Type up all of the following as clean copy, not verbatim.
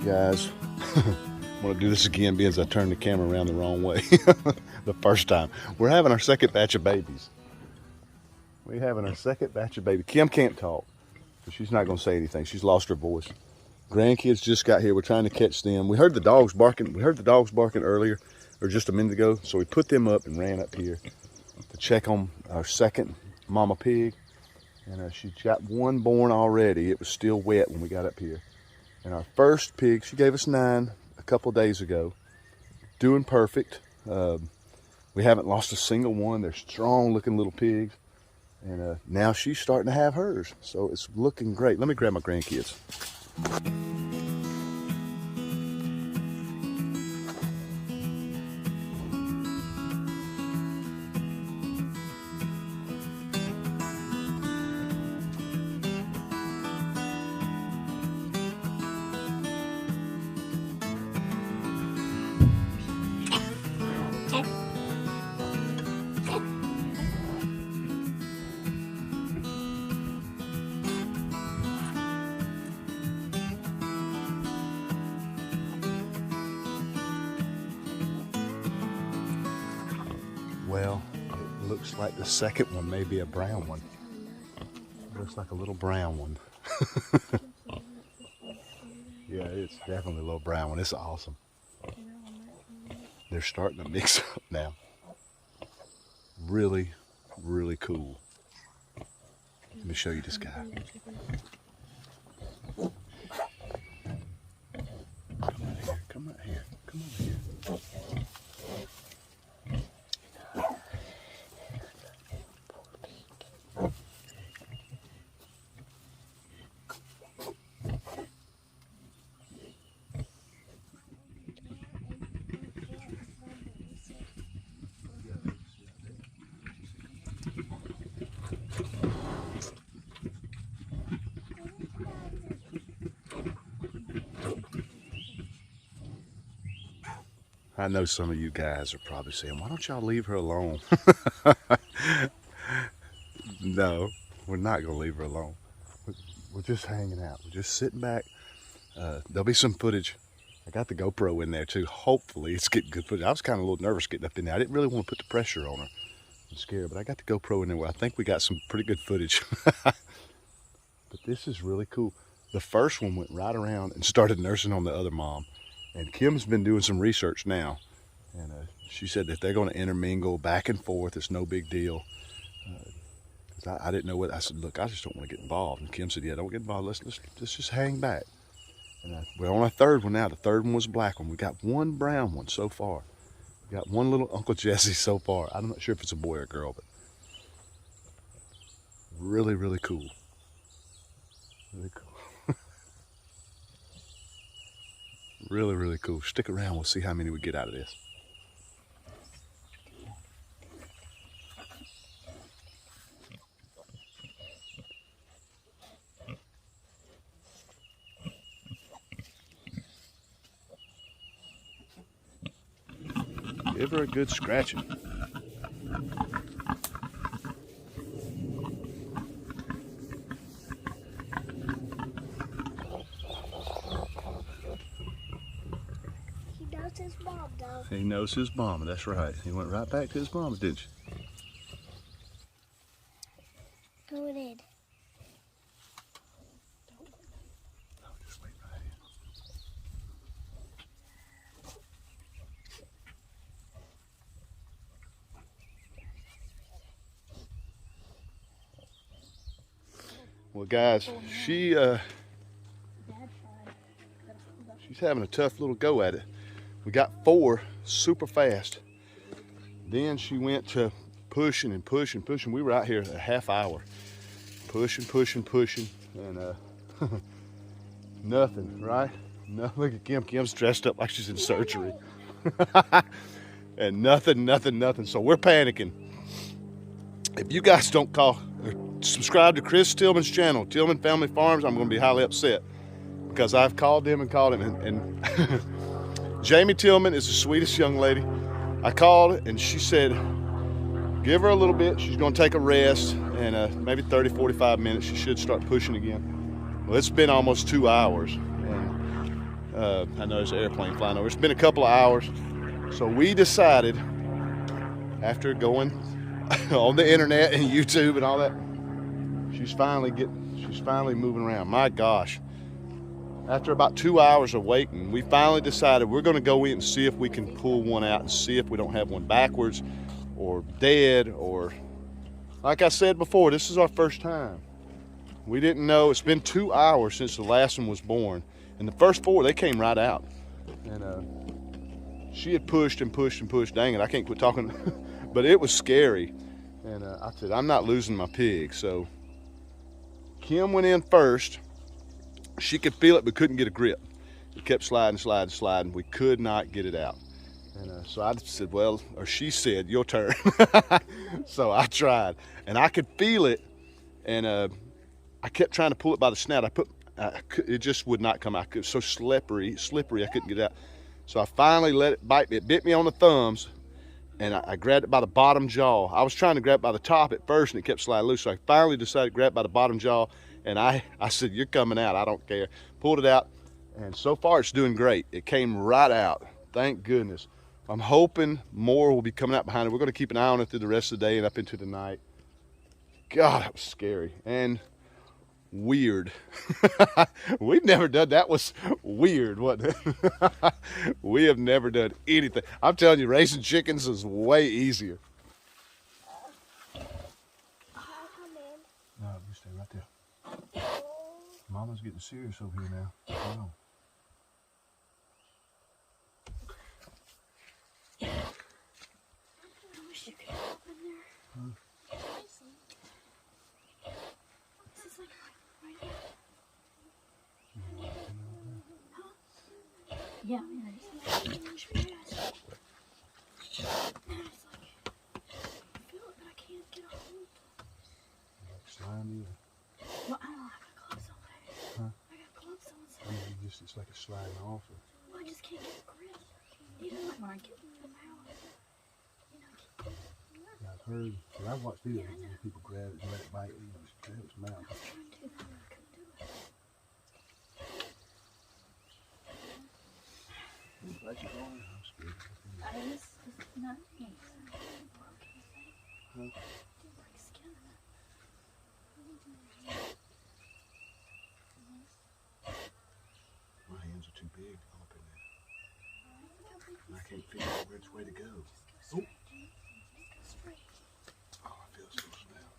Guys, I'm gonna do this again because I turned the camera around the wrong way the first time. We're having our second batch of babies. Kim can't talk, so she's not gonna say anything. She's lost her voice. Grandkids just got here. We're trying to catch them. We heard the dogs barking. Earlier, or just a minute ago. So we put them up and ran up here to check on our second mama pig. And she's got one born already. It was still wet when we got up here. And our first pig, she gave us 9 a couple of days ago. Doing perfect. We haven't lost a single one. They're strong looking little pigs. And now she's starting to have hers. So it's looking great. Let me grab my grandkids. Well, it looks like the second one may be a brown one. It looks like a little brown one. Yeah, it's definitely a little brown one. It's awesome. They're starting to mix up now. Really, really cool. Let me show you this guy. Come out here. Come over here. I know some of you guys are probably saying, why don't y'all leave her alone? No, we're not going to leave her alone. We're just hanging out. We're just sitting back. There'll be some footage. I got the GoPro in there too. Hopefully it's getting good footage. I was kind of a little nervous getting up in there. I didn't really want to put the pressure on her. I'm scared, but I got the GoPro in there where I think we got some pretty good footage. But this is really cool. The first one went right around and started nursing on the other mom. And Kim's been doing some research now. And she said that they're going to intermingle back and forth. It's no big deal. I didn't know what. I said, look, I just don't want to get involved. And Kim said, yeah, don't get involved. Let's just hang back. And we're on our third one now. The third one was a black one. We got one brown one so far. We got one little Uncle Jesse so far. I'm not sure if it's a boy or girl, but really, really cool. Really cool. Really, really cool. Stick around. We'll see how many we get out of this. Give her a good scratching. His mom, though. He knows his mama, that's right. He went right back to his mama, didn't you? Go in. No, just wait right here. Well, guys, she's having a tough little go at it. We got 4 super fast. Then she went to pushing and pushing, pushing. We were out here a half hour. Pushing, pushing, pushing. And nothing, right? No, look at Kim. Kim's dressed up like she's in surgery. And nothing. So we're panicking. If you guys don't call or subscribe to Chris Tillman's channel, Tillman Family Farms, I'm going to be highly upset. Because I've called him and Jamie Tillman is the sweetest young lady. I called and she said, give her a little bit. She's going to take a rest, and maybe 30, 45 minutes, she should start pushing again. Well, it's been almost 2 hours. And, I know there's an airplane flying over. It's been a couple of hours. So we decided, after going on the internet and YouTube and all that, she's finally moving around. My gosh. After about 2 hours of waiting, we finally decided we're going to go in and see if we can pull one out and see if we don't have one backwards or dead, or like I said before, this is our first time. We didn't know. It's been 2 hours since the last one was born, and the first 4, they came right out. And she had pushed and pushed and pushed. Dang it, I can't quit talking. But it was scary. And I said, I'm not losing my pig. So Kim went in first. She could feel it but couldn't get a grip. It kept sliding, sliding, sliding. We could not get it out. And so I said, well, or she said, your turn. So I tried, and I could feel it, and I kept trying to pull it by the snout. It just would not come out. It was so slippery, I couldn't get it out. So I finally let it bite me. It bit me on the thumbs, and I grabbed it by the bottom jaw. I was trying to grab it by the top at first, and it kept sliding loose. So I finally decided to grab it by the bottom jaw, and I said, you're coming out, I don't care. Pulled it out, and so far it's doing great. It came right out, thank goodness. I'm hoping more will be coming out behind it. We're going to keep an eye on it through the rest of the day and up into the night. God, that was scary and weird. We've never done that. Was weird, wasn't it? We have never done anything. I'm telling you, raising chickens is way easier. No, you stay right there. Mama's getting serious over here now. Wow. I wish you could help in there. This is like right here. Huh? Yeah, I mean, I just feel it, but I can't get a hold. Slime, Well, I don't have my gloves on there. Huh? I got gloves on, so it's like a sliding off. well, I just can't get a grip. Even like when I get them out, you know, I keep I've heard, but I've watched videos where people grab it and let it bite, grab its mouth. I was trying to, but I couldn't do it. I'm scared. This is not me. Huh? Didn't break skin. My hands are too big to up in there. And I can't figure out which way to go. Oh, I feel so now.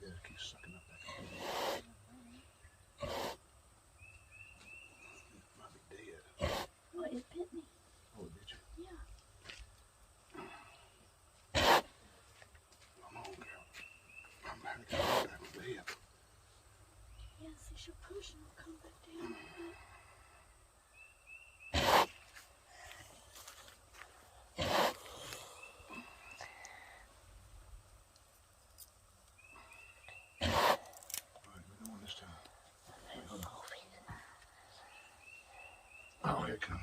Yeah, it keeps sucking up that. It might be dead. Well, it bit me. Oh, did you? Yeah. Come on, girl. I'm back to bed. Yes, you should push and it'll come back down. Alright, we're going this time. Wait, hold on. Oh, here it comes.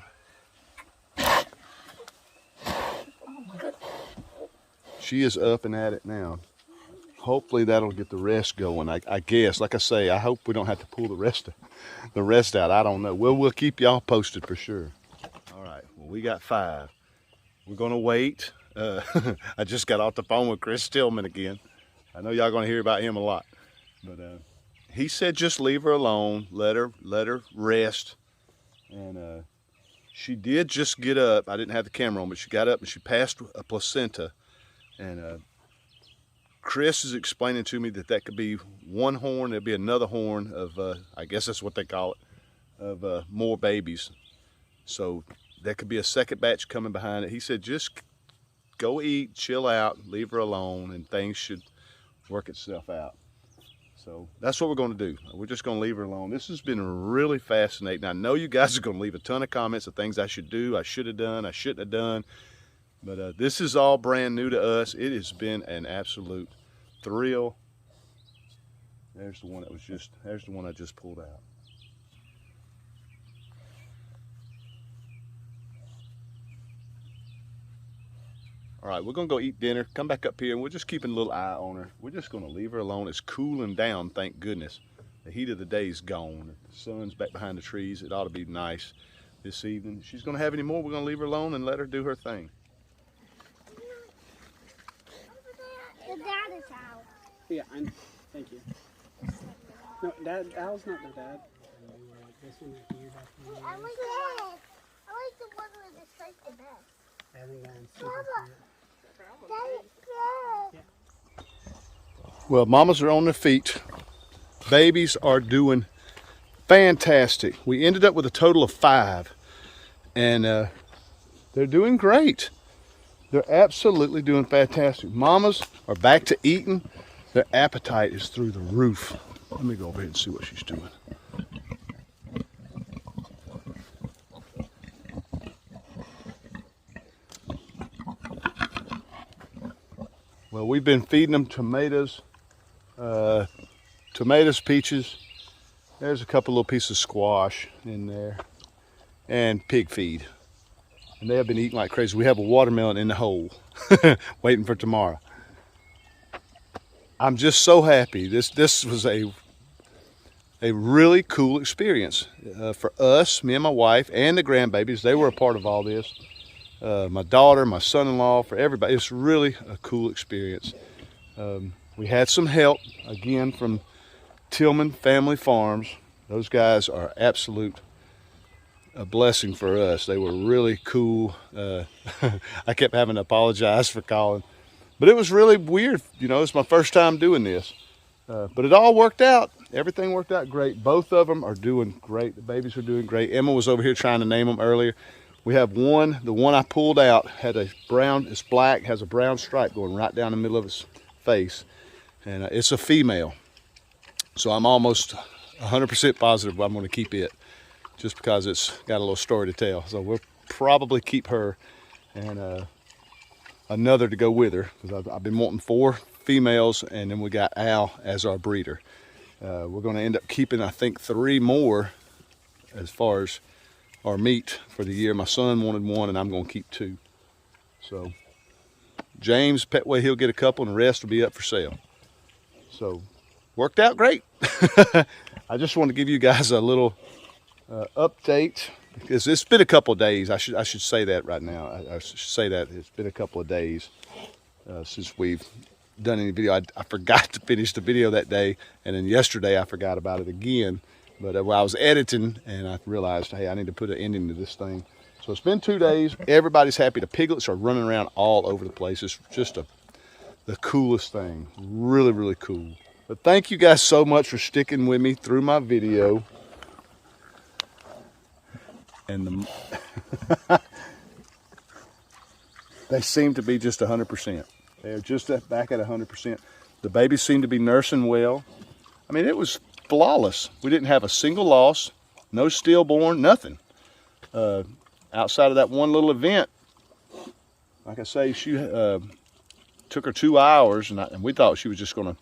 Oh my goodness. She is up and at it now. Hopefully that'll get the rest going. I guess, like I say, I hope we don't have to pull the rest out. I don't know. We'll keep y'all posted for sure. All right, well, we got 5. We're gonna wait. I just got off the phone with Chris Stillman again. I know y'all gonna hear about him a lot, but he said just leave her alone, let her rest. And she did just get up. I didn't have the camera on, but she got up and she passed a placenta. And Chris is explaining to me that could be one horn, there'll be another horn of, I guess that's what they call it, of more babies. So there could be a second batch coming behind it. He said just go eat, chill out, leave her alone, and things should work itself out. So that's what we're going to do. We're just going to leave her alone. This has been really fascinating. I know you guys are going to leave a ton of comments of things I should do, I should have done, I shouldn't have done. But this is all brand new to us. It has been an absolute thrill. There's the one I just pulled out. All right, we're gonna go eat dinner, come back up here, and we're just keeping a little eye on her. We're just gonna leave her alone. It's cooling down, thank goodness. The heat of the day is gone. The sun's back behind the trees. It ought to be nice this evening. If she's gonna have any more, we're gonna leave her alone and let her do her thing. The dad is out. Yeah, thank you. No, Al's not the dad. This one right here. I like that. I like the one with the striped the best. I haven't gotten Well, mamas are on their feet. Babies are doing fantastic. We ended up with a total of 5, and they're doing great. They're absolutely doing fantastic. Mamas are back to eating. Their appetite is through the roof. Let me go over here and see what she's doing. Well, we've been feeding them tomatoes, peaches. There's a couple little pieces of squash in there, and pig feed. And they have been eating like crazy. We have a watermelon in the hole, waiting for tomorrow. I'm just so happy. This was a really cool experience for us, me and my wife, and the grandbabies. They were a part of all this. My daughter, my son-in-law, for everybody. It's really a cool experience. We had some help, again, from Tillman Family Farms. Those guys are a blessing for us. They were really cool. I kept having to apologize for calling. But it was really weird. You know, it's my first time doing this. But it all worked out. Everything worked out great. Both of them are doing great. The babies are doing great. Emma was over here trying to name them earlier. We have one, the one I pulled out had a brown, it's black, has a brown stripe going right down the middle of its face. And it's a female. So I'm almost 100% positive I'm going to keep it, just because it's got a little story to tell. So we'll probably keep her and another to go with her, because I've been wanting 4 females, and then we got Al as our breeder. We're going to end up keeping, I think, 3 more as far as our meat for the year. My son wanted 1, and I'm going to keep 2. So James Petway, he'll get a couple, and the rest will be up for sale. So worked out great. I just want to give you guys a little update, because it's been a couple of days. I should say that right now. I should say that it's been a couple of days since we've done any video. I forgot to finish the video that day, and then yesterday I forgot about it again. But I was editing, and I realized, hey, I need to put an ending to this thing. So it's been 2 days. Everybody's happy. The piglets are running around all over the place. It's just the coolest thing. Really, really cool. But thank you guys so much for sticking with me through my video. And they seem to be just 100%. They're just back at 100%. The babies seem to be nursing well. I mean, it was flawless. We didn't have a single loss, no stillborn, nothing. Outside of that one little event, like I say, she took her 2 hours, and we thought she was just going to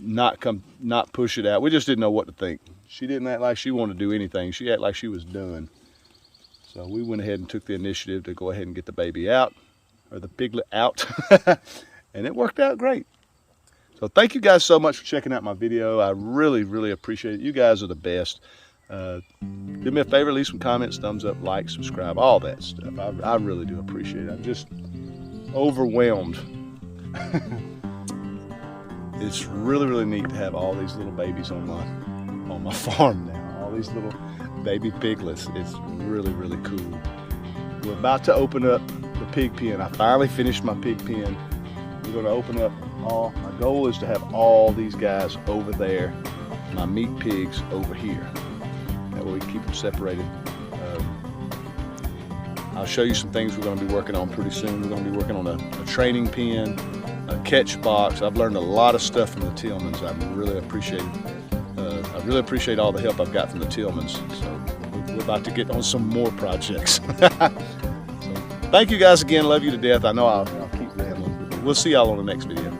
not push it out. We just didn't know what to think. She didn't act like she wanted to do anything. She acted like she was done. So we went ahead and took the initiative to go ahead and get the baby out, or the piglet out, and it worked out great. So thank you guys so much for checking out my video. I really, really appreciate it. You guys are the best. Do me a favor, leave some comments, thumbs up, like, subscribe, all that stuff. I really do appreciate it. I'm just overwhelmed. It's really, really neat to have all these little babies on my farm now. All these little baby piglets. It's really, really cool. We're about to open up the pig pen. I finally finished my pig pen. We're going to open up my goal is to have all these guys over there, my meat pigs over here. That way we keep them separated. I'll show you some things we're going to be working on pretty soon. We're going to be working on a training pen, a catch box. I've learned a lot of stuff from the Tillmans. I really appreciate all the help I've got from the Tillmans. So we're about to get on some more projects. So thank you guys again. Love you to death. I know I'll keep rambling. We'll see y'all on the next video.